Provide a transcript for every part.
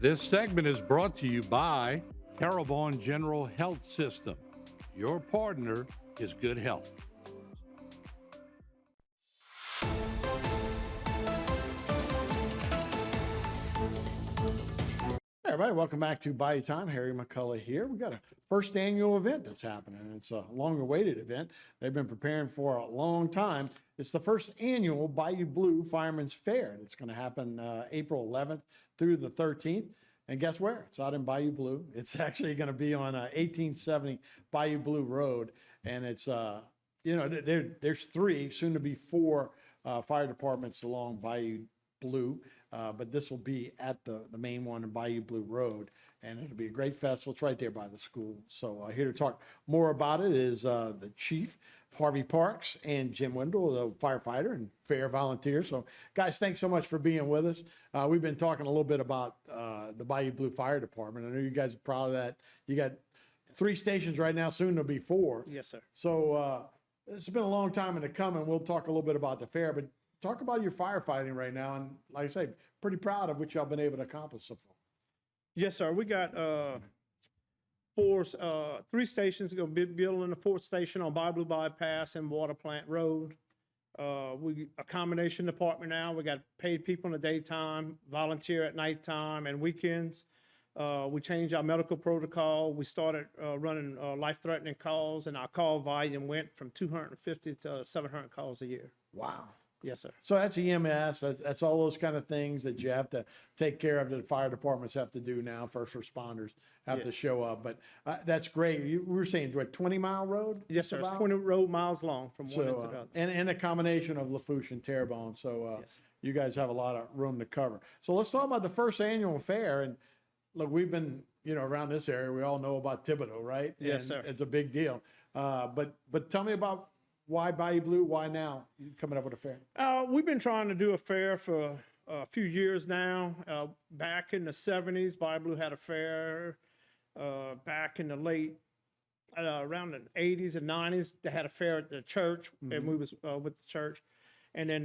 This segment is brought to you by Terravon General Health System. Your partner is good health. Hey everybody, welcome back to Bayou Time. Harry McCullough here. We got a first annual event that's happening. It's a long-awaited event. They've been preparing for a long time. It's the first annual Bayou Blue Fireman's Fair. It's going to happen April 11th through the 13th. And guess where? It's out in Bayou Blue. It's actually going to be on 1870 Bayou Blue Road, and it's there's three, soon to be four fire departments along Bayou Blue. But this will be at the main one in Bayou Blue Road, and it'll be a great festival. It's right there by the school. So here to talk more about it is the chief, Harvey Parks, and Jim Wendell, the firefighter and fair volunteer. So guys, thanks so much for being with us. We've been talking a little bit about the Bayou Blue Fire Department. I know you guys are proud of that. You got 3 stations right now, soon to be 4. Yes, sir. So it's been a long time in the coming. We'll talk a little bit about the fair, but talk about your firefighting right now, and like I say, pretty proud of what y'all been able to accomplish so far. Yes, sir. We got 3 stations. Going to be building the 4th station on Bayou Blue Bypass and Water Plant Road. We a combination department now. We got paid people in the daytime, volunteer at nighttime and weekends. We changed our medical protocol. We started running life-threatening calls, and our call volume went from 250 to 700 calls a year. Wow. Yes, sir. So that's EMS. That's all those kind of things that you have to take care of, that the fire departments have to do now. First responders have to show up. But that's great. We were saying, what, 20-mile road? Yes, sir. It's 20 road miles long from one end to the other. And a combination of Lafourche and Terrebonne. So Yes. you guys have a lot of room to cover. So let's talk about the first annual fair. And look, we've been, around this area. We all know about Thibodeau, right? Yes, And sir. it's a big deal. But tell me about why Bayou Blue? Why now? You coming up with a fair? We've been trying to do a fair for a few years now. Back in the 70s, Bayou Blue had a fair. Back in the late, around the 80s and 90s, they had a fair at the church, and we was with the church. And then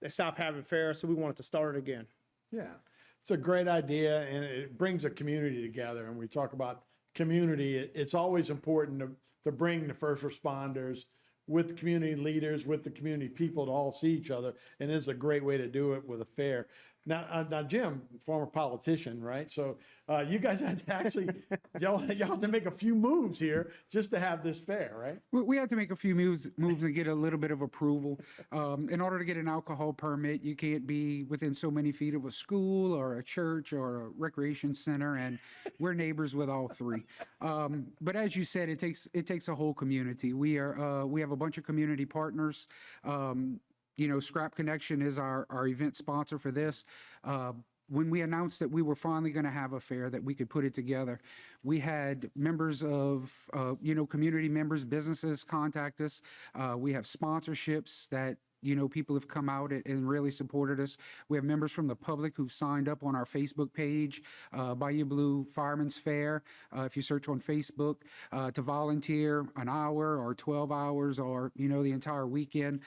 they stopped having fairs, so we wanted to start it again. Yeah, it's a great idea, and it brings a community together. And we talk about community. It's always important to bring the first responders with the community leaders, with the community people, to all see each other. And this is a great way to do it with a fair. Now, Jim, former politician, right? So you guys had to actually, y'all have to make a few moves here just to have this fair, right? We had to make a few moves to get a little bit of approval. In order to get an alcohol permit, you can't be within so many feet of a school or a church or a recreation center, and we're neighbors with all 3. But as you said, it takes a whole community. We have a bunch of community partners. Scrap Connection is our event sponsor for this. When we announced that we were finally going to have a fair, that we could put it together, we had members of, community members, businesses contact us. We have sponsorships that, people have come out and really supported us. We have members from the public who've signed up on our Facebook page, Bayou Blue Fireman's Fair. If you search on Facebook, to volunteer an hour or 12 hours or, the entire weekend.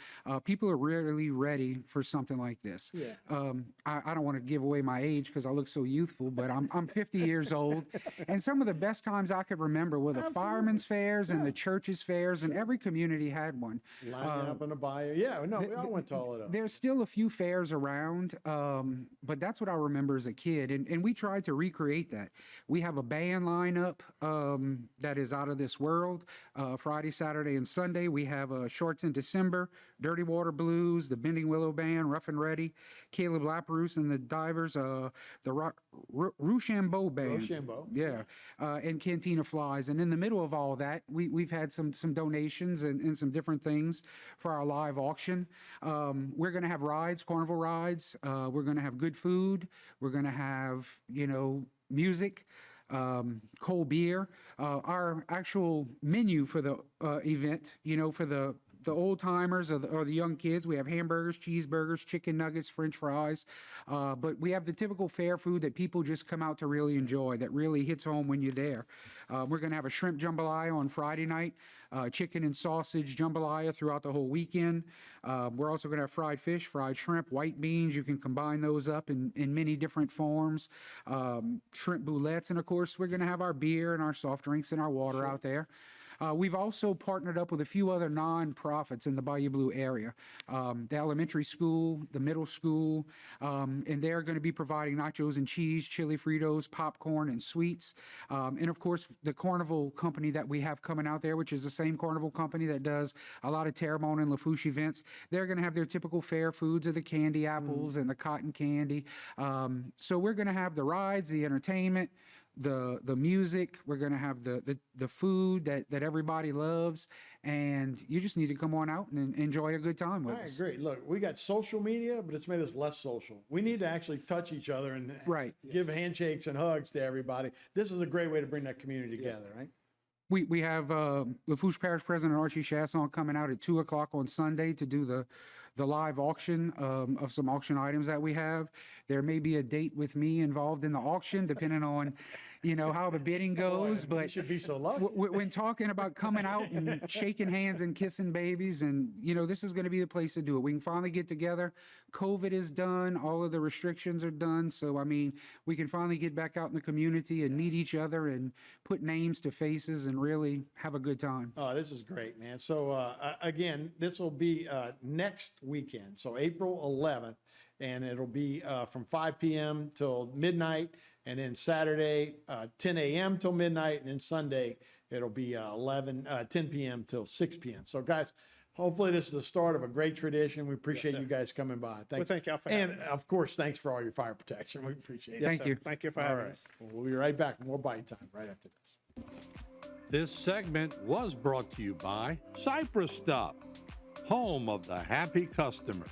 People are really ready for something like this. Yeah. I don't want to give away my age because I look so youthful, but I'm 50 years old. And some of the best times I could remember were the firemen's fairs and the churches fairs, and every community had one. Lining up in the bayou. Yeah, no, we all went to all of those. There's still a few fairs around, but that's what I remember as a kid. And we tried to recreate that. We have a band lineup that is out of this world. Friday, Saturday, and Sunday, we have Shorts in December, Dirty Water Blues, the Bending Willow Band, Rough and Ready, Caleb Laprousse and the Divers, the Rochambeau Band. Rochambeau. Yeah, and Cantina Flies. And in the middle of all that, we've had some donations and some different things for our live auction. We're going to have rides, carnival rides. We're going to have good food. We're going to have, music, cold beer. Our actual menu for the event, for the the old timers or the young kids, we have hamburgers, cheeseburgers, chicken nuggets, French fries. But we have the typical fare food that people just come out to really enjoy, that really hits home when you're there. We're going to have a shrimp jambalaya on Friday night, chicken and sausage jambalaya throughout the whole weekend. We're also going to have fried fish, fried shrimp, white beans. You can combine those up in many different forms. Shrimp boulettes, and of course, we're going to have our beer and our soft drinks and our water out there. We've also partnered up with a few other nonprofits in the Bayou Blue area, the elementary school, the middle school, and they're going to be providing nachos and cheese, chili Fritos, popcorn, and sweets. And of course, the carnival company that we have coming out there, which is the same carnival company that does a lot of Terrebonne and Lafourche events, they're going to have their typical fare foods of the candy apples and the cotton candy. So we're going to have the rides, the entertainment, the music. We're going to have the food that everybody loves, and you just need to come on out and enjoy a good time with us. I agree. Look, we got social media, but it's made us less social. We need to actually touch each other and Right. give handshakes and hugs to everybody. This is a great way to bring that community together, right? We have Lafourche Parish President Archie Chasson coming out at 2:00 on Sunday to do the live auction of some auction items that we have. There may be a date with me involved in the auction, depending on, how the bidding goes. Boy, you But should be so lucky. when talking about coming out and shaking hands and kissing babies, and this is going to be the place to do it. We can finally get together. COVID is done. All of the restrictions are done. So, I mean, we can finally get back out in the community and meet each other and put names to faces and really have a good time. Oh, this is great, man. So again, this will be next weekend, so April 11th, and it'll be from 5 p.m. till midnight, and then Saturday 10 a.m. till midnight, and then Sunday it'll be 10 p.m. till 6 p.m. So guys, hopefully this is the start of a great tradition. We appreciate you guys coming by. Well, thank y'all for having And us. of course, thanks for all your fire protection. We appreciate it. Thank you. Thank you for All having right. us. Well, we'll be right back. More bite time right after this. This segment was brought to you by Cypress Stop, home of the happy customer.